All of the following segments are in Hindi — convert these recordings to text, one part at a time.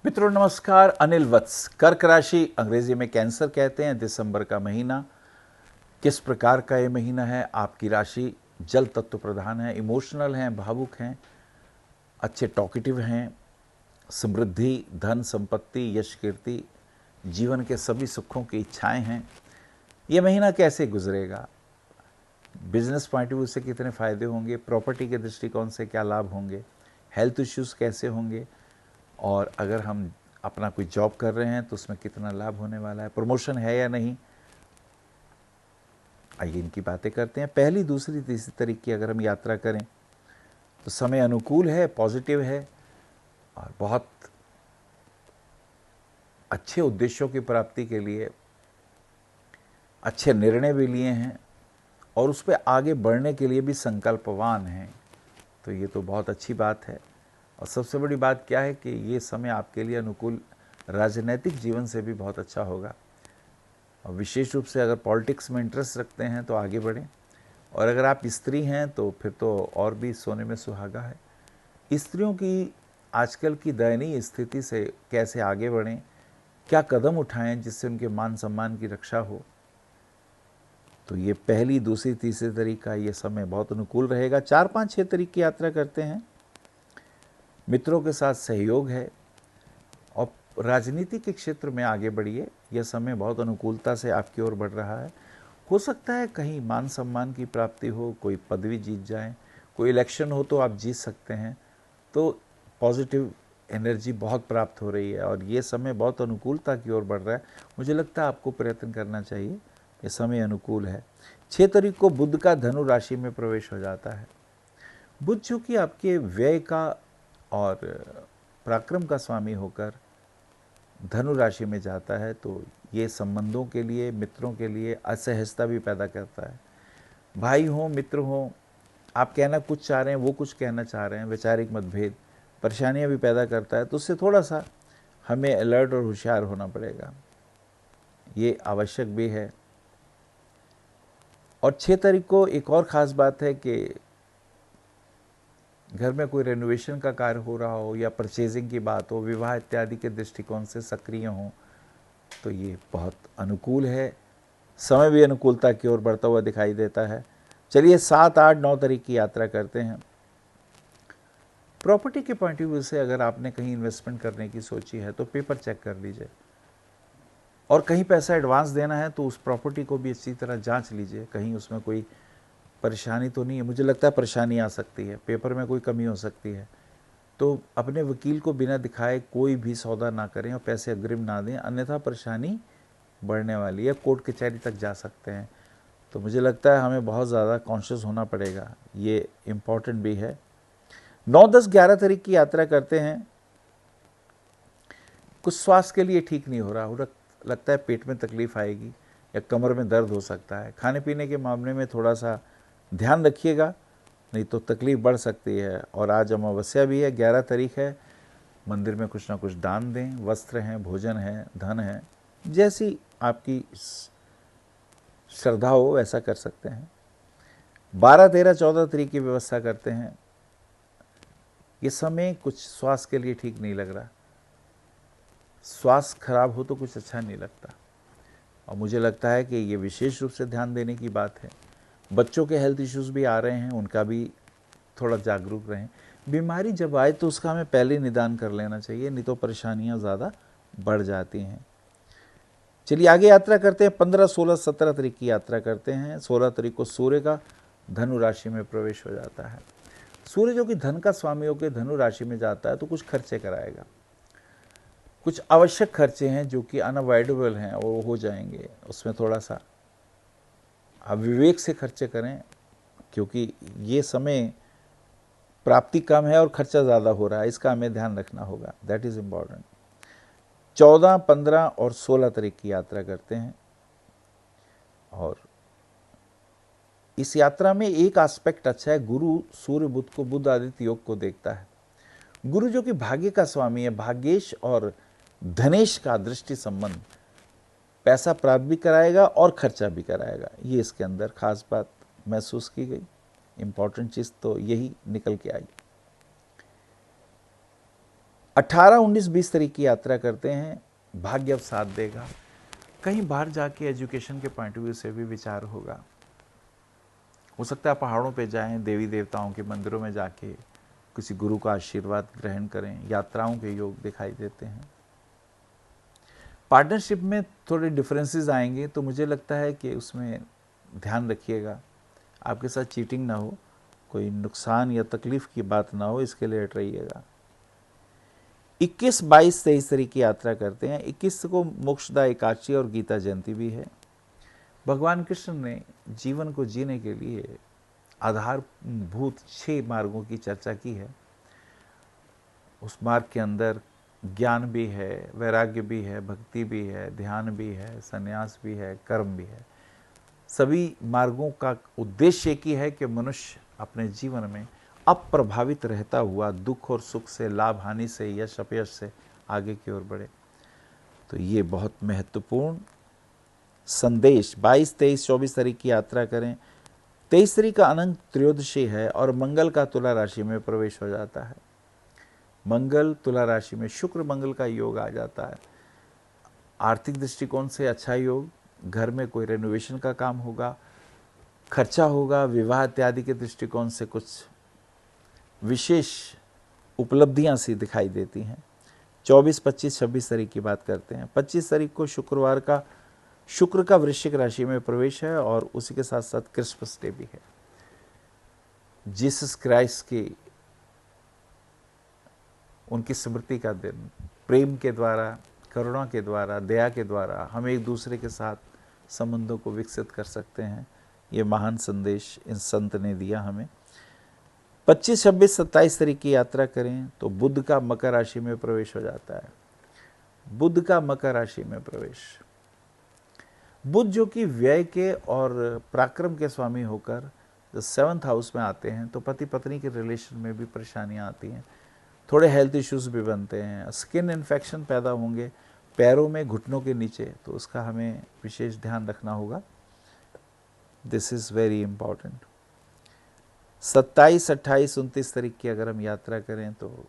मित्रों नमस्कार। अनिल वत्स। कर्क राशि, अंग्रेजी में कैंसर कहते हैं। दिसंबर का महीना किस प्रकार का ये महीना है? आपकी राशि जल तत्व प्रधान है, इमोशनल हैं, भावुक हैं, अच्छे टॉकेटिव हैं, समृद्धि, धन संपत्ति, यश कीर्ति, जीवन के सभी सुखों की इच्छाएं हैं। ये महीना कैसे गुजरेगा? बिजनेस पॉइंट ऑफ व्यू से कितने फायदे होंगे? प्रॉपर्टी के दृष्टिकोण से क्या लाभ होंगे? हेल्थ इश्यूज कैसे होंगे? और अगर हम अपना कोई जॉब कर रहे हैं तो उसमें कितना लाभ होने वाला है? प्रमोशन है या नहीं? आइए इनकी बातें करते हैं। पहली, दूसरी, तीसरी तारीख की अगर हम यात्रा करें तो समय अनुकूल है, पॉजिटिव है और बहुत अच्छे उद्देश्यों की प्राप्ति के लिए अच्छे निर्णय भी लिए हैं और उस पर आगे बढ़ने के लिए भी संकल्पवान हैं। तो ये तो बहुत अच्छी बात है। और सबसे बड़ी बात क्या है कि ये समय आपके लिए अनुकूल राजनीतिक जीवन से भी बहुत अच्छा होगा। और विशेष रूप से अगर पॉलिटिक्स में इंटरेस्ट रखते हैं तो आगे बढ़ें, और अगर आप स्त्री हैं तो फिर तो और भी सोने में सुहागा है। स्त्रियों की आजकल की दयनीय स्थिति से कैसे आगे बढ़ें, क्या कदम उठाएं जिससे उनके मान सम्मान की रक्षा हो, तो ये पहली, दूसरी, तीसरी तारीख का ये समय बहुत अनुकूल रहेगा। 4, 5, 6 तारीख की यात्रा करते हैं। मित्रों के साथ सहयोग है और राजनीति के क्षेत्र में आगे बढ़िए। यह समय बहुत अनुकूलता से आपकी ओर बढ़ रहा है। हो सकता है कहीं मान सम्मान की प्राप्ति हो, कोई पदवी जीत जाए, कोई इलेक्शन हो तो आप जीत सकते हैं। तो पॉजिटिव एनर्जी बहुत प्राप्त हो रही है और ये समय बहुत अनुकूलता की ओर बढ़ रहा है। मुझे लगता है आपको प्रयत्न करना चाहिए, ये समय अनुकूल है। 6 तारीख को बुध का धनु राशि में प्रवेश हो जाता है। बुध चूँकि आपके व्यय का और पराक्रम का स्वामी होकर धनु राशि में जाता है तो ये संबंधों के लिए, मित्रों के लिए असहजता भी पैदा करता है। भाई हो, मित्र हो, आप कहना कुछ चाह रहे हैं, वो कुछ कहना चाह रहे हैं, वैचारिक मतभेद परेशानियां भी पैदा करता है। तो उससे थोड़ा सा हमें अलर्ट और होशियार होना पड़ेगा, ये आवश्यक भी है। और 6 तारीख को एक और ख़ास बात है कि घर में कोई रेनोवेशन का कार्य हो रहा हो या परचेजिंग की बात हो, विवाह इत्यादि के दृष्टिकोण से सक्रिय हों तो ये बहुत अनुकूल है। समय भी अनुकूलता की ओर बढ़ता हुआ दिखाई देता है। चलिए 7, 8, 9 तारीख की यात्रा करते हैं। प्रॉपर्टी के पॉइंट ऑफ व्यू से अगर आपने कहीं इन्वेस्टमेंट करने की सोची है तो पेपर चेक कर लीजिए, और कहीं पैसा एडवांस देना है तो उस प्रॉपर्टी को भी अच्छी तरह जांच लीजिए, कहीं उसमें कोई परेशानी तो नहीं है। मुझे लगता है परेशानी आ सकती है, पेपर में कोई कमी हो सकती है। तो अपने वकील को बिना दिखाए कोई भी सौदा ना करें और पैसे अग्रिम ना दें, अन्यथा परेशानी बढ़ने वाली है, कोर्ट कचहरी तक जा सकते हैं। तो मुझे लगता है हमें बहुत ज़्यादा कॉन्शियस होना पड़ेगा, ये इम्पॉर्टेंट भी है। 9, 10, 11 तारीख की यात्रा करते हैं। कुछ स्वास्थ्य के लिए ठीक नहीं हो रहा, लगता है पेट में तकलीफ आएगी या कमर में दर्द हो सकता है। खाने पीने के मामले में थोड़ा सा ध्यान रखिएगा, नहीं तो तकलीफ बढ़ सकती है। और आज अमावस्या भी है, 11 तारीख है। मंदिर में कुछ ना कुछ दान दें, वस्त्र हैं, भोजन है, धन है, जैसी आपकी श्रद्धा हो वैसा कर सकते हैं। 12, 13, 14 तारीख की व्यवस्था करते हैं। ये समय कुछ स्वास्थ्य के लिए ठीक नहीं लग रहा, स्वास्थ्य खराब हो तो कुछ अच्छा नहीं लगता। और मुझे लगता है कि ये विशेष रूप से ध्यान देने की बात है। बच्चों के हेल्थ इश्यूज भी आ रहे हैं, उनका भी थोड़ा जागरूक रहें। बीमारी जब आए तो उसका हमें पहले निदान कर लेना चाहिए, नहीं तो परेशानियां ज़्यादा बढ़ जाती हैं। चलिए आगे यात्रा करते हैं। 15, 16, 17 तारीख की यात्रा करते हैं। 16 तारीख को सूर्य का धनु राशि में प्रवेश हो जाता है। सूर्य जो कि धन का स्वामी होकर धनु राशि में जाता है तो कुछ खर्चे कराएगा। कुछ आवश्यक खर्चे हैं जो कि अनअवॉइडेबल हैं, वो हो जाएंगे। उसमें थोड़ा सा आप विवेक से खर्चे करें, क्योंकि ये समय प्राप्ति कम है और खर्चा ज़्यादा हो रहा है, इसका हमें ध्यान रखना होगा। That is important. 14, 15 और 16 तारीख की यात्रा करते हैं। और इस यात्रा में एक एस्पेक्ट अच्छा है, गुरु सूर्य बुध को, बुध आदित्य योग को देखता है। गुरु जो कि भाग्य का स्वामी है, भाग्येश और धनेश का दृष्टि संबंध पैसा प्राप्त भी कराएगा और खर्चा भी कराएगा। ये इसके अंदर खास बात महसूस की गई। इंपॉर्टेंट चीज़ तो यही निकल के आई। 18, 19, 20 तारीख की यात्रा करते हैं, भाग्य अब साथ देगा। कहीं बाहर जाके एजुकेशन के पॉइंट ऑफ व्यू से भी विचार होगा। हो सकता है पहाड़ों पे जाएं, देवी देवताओं के मंदिरों में जाके किसी गुरु का आशीर्वाद ग्रहण करें। यात्राओं के योग दिखाई देते हैं। पार्टनरशिप में थोड़े डिफरेंसेस आएंगे, तो मुझे लगता है कि उसमें ध्यान रखिएगा, आपके साथ चीटिंग ना हो, कोई नुकसान या तकलीफ की बात ना हो, इसके लिए अलर्ट रहिएगा। 21, 22, 23 तारीख की यात्रा करते हैं। 21 को मोक्षदा एकादशी और गीता जयंती भी है। भगवान कृष्ण ने जीवन को जीने के लिए आधारभूत 6 मार्गों की चर्चा की है। उस मार्ग के अंदर ज्ञान भी है, वैराग्य भी है, भक्ति भी है, ध्यान भी है, संन्यास भी है, कर्म भी है। सभी मार्गों का उद्देश्य एक ही है कि मनुष्य अपने जीवन में अप्रभावित रहता हुआ दुख और सुख से, लाभ हानि से, यश अपयश से आगे की ओर बढ़े। तो ये बहुत महत्वपूर्ण संदेश। 22, 23, 24 तारीख की यात्रा करें। 23 तारीख का अनंत त्रयोदशी है और मंगल का तुला राशि में प्रवेश हो जाता है। मंगल तुला राशि में, शुक्र मंगल का योग आ जाता है। आर्थिक दृष्टिकोण से अच्छा योग, घर में कोई रेनोवेशन का काम होगा, खर्चा होगा, विवाह इत्यादि के दृष्टिकोण से कुछ विशेष उपलब्धियां सी दिखाई देती हैं। 24, 25, 26 तारीख की बात करते हैं। 25 तारीख को शुक्रवार का शुक्र का वृश्चिक राशि में प्रवेश है और उसी के साथ साथ क्रिसमस डे भी है। जीसस क्राइस्ट की उनकी स्मृति का दिन। प्रेम के द्वारा, करुणा के द्वारा, दया के द्वारा हम एक दूसरे के साथ संबंधों को विकसित कर सकते हैं। ये महान संदेश इन संत ने दिया हमें। 25, 26, 27 तारीख की यात्रा करें तो बुध का मकर राशि में प्रवेश हो जाता है। बुध का मकर राशि में प्रवेश, बुध जो कि व्यय के और पराक्रम के स्वामी होकर जब 7th हाउस में आते हैं तो पति पत्नी के रिलेशन में भी परेशानियां आती हैं। थोड़े हेल्थ इश्यूज भी बनते हैं, स्किन इन्फेक्शन पैदा होंगे पैरों में, घुटनों के नीचे, तो उसका हमें विशेष ध्यान रखना होगा। This is very important. 27, 28, 29 तारीख की अगर हम यात्रा करें तो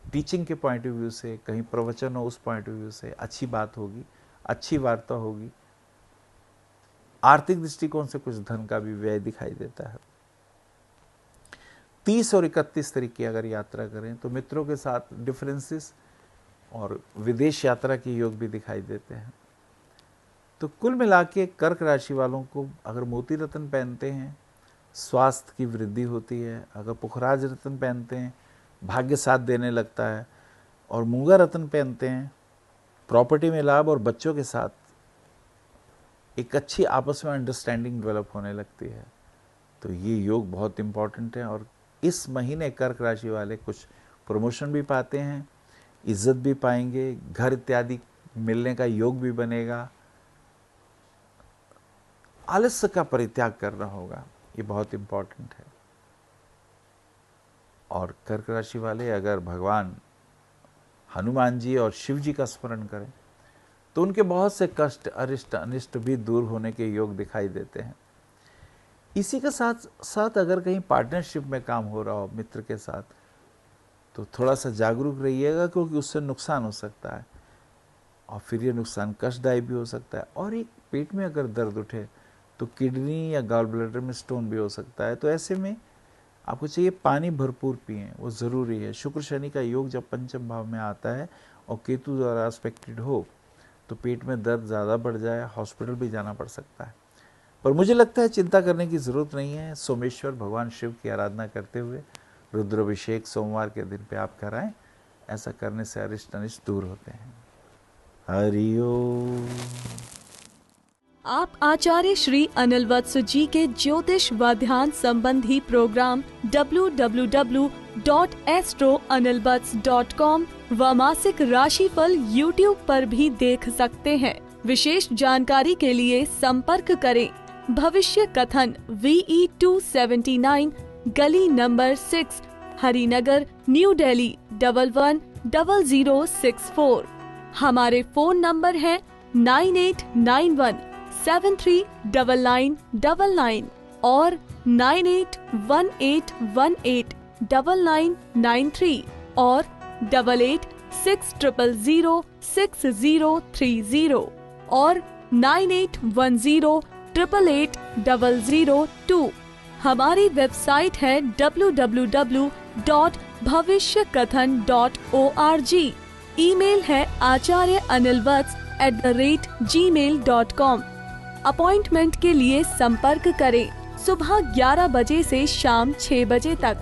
टीचिंग के पॉइंट ऑफ व्यू से, कहीं प्रवचन हो उस पॉइंट ऑफ व्यू से अच्छी बात होगी, अच्छी वार्ता होगी। आर्थिक दृष्टिकोण से कुछ धन का भी व्यय दिखाई देता है। 30 और 31 तारीख की अगर यात्रा करें तो मित्रों के साथ डिफरेंसेस और विदेश यात्रा के योग भी दिखाई देते हैं। तो कुल मिला के कर्क राशि वालों को अगर मोती रत्न पहनते हैं स्वास्थ्य की वृद्धि होती है, अगर पुखराज रत्न पहनते हैं भाग्य साथ देने लगता है, और मूंगा रत्न पहनते हैं प्रॉपर्टी में लाभ और बच्चों के साथ एक अच्छी आपस में अंडरस्टैंडिंग डेवलप होने लगती है। तो ये योग बहुत इम्पॉर्टेंट है। और इस महीने कर्क राशि वाले कुछ प्रमोशन भी पाते हैं, इज्जत भी पाएंगे, घर इत्यादि मिलने का योग भी बनेगा, आलस्य का परित्याग करना होगा, ये बहुत इम्पॉर्टेंट है। और कर्क राशि वाले अगर भगवान हनुमान जी और शिव जी का स्मरण करें तो उनके बहुत से कष्ट, अरिष्ट, अनिष्ट भी दूर होने के योग दिखाई देते हैं। इसी के साथ साथ अगर कहीं पार्टनरशिप में काम हो रहा हो मित्र के साथ तो थोड़ा सा जागरूक रहिएगा, क्योंकि उससे नुकसान हो सकता है और फिर ये नुकसान कष्टदायी भी हो सकता है। और एक पेट में अगर दर्द उठे तो किडनी या गॉल ब्लैडर में स्टोन भी हो सकता है। तो ऐसे में आपको चाहिए पानी भरपूर पिएं, वो ज़रूरी है। शुक्र शनि का योग जब पंचम भाव में आता है और केतु द्वारा एस्पेक्टेड हो तो पेट में दर्द ज़्यादा बढ़ जाए, हॉस्पिटल भी जाना पड़ सकता है। पर मुझे लगता है चिंता करने की ज़रूरत नहीं है। सोमेश्वर भगवान शिव की आराधना करते हुए रुद्राभिषेक सोमवार के दिन पे आप कराएं, ऐसा करने से अरिष्ट अनिष्ट दूर होते हैं। हरि ओम। आप आचार्य श्री अनिल वत्स जी के ज्योतिष व ध्यान संबंधी प्रोग्राम www.astroanilvats.com व मासिक राशिफल YouTube पर भी देख सकते हैं। विशेष जानकारी के लिए संपर्क करें भविष्य कथन VE279 गली नंबर 6 हरिनगर न्यू दिल्ली 110064। हमारे फोन नंबर है 9891739999 और 9818189993। और 8860063030 और 9810880002। हमारी वेबसाइट है www.bhavishyakathan.org। ईमेल है acharyaanilvats@gmail.com। अपॉइंटमेंट के लिए संपर्क करें सुबह 11 बजे से शाम 6 बजे तक।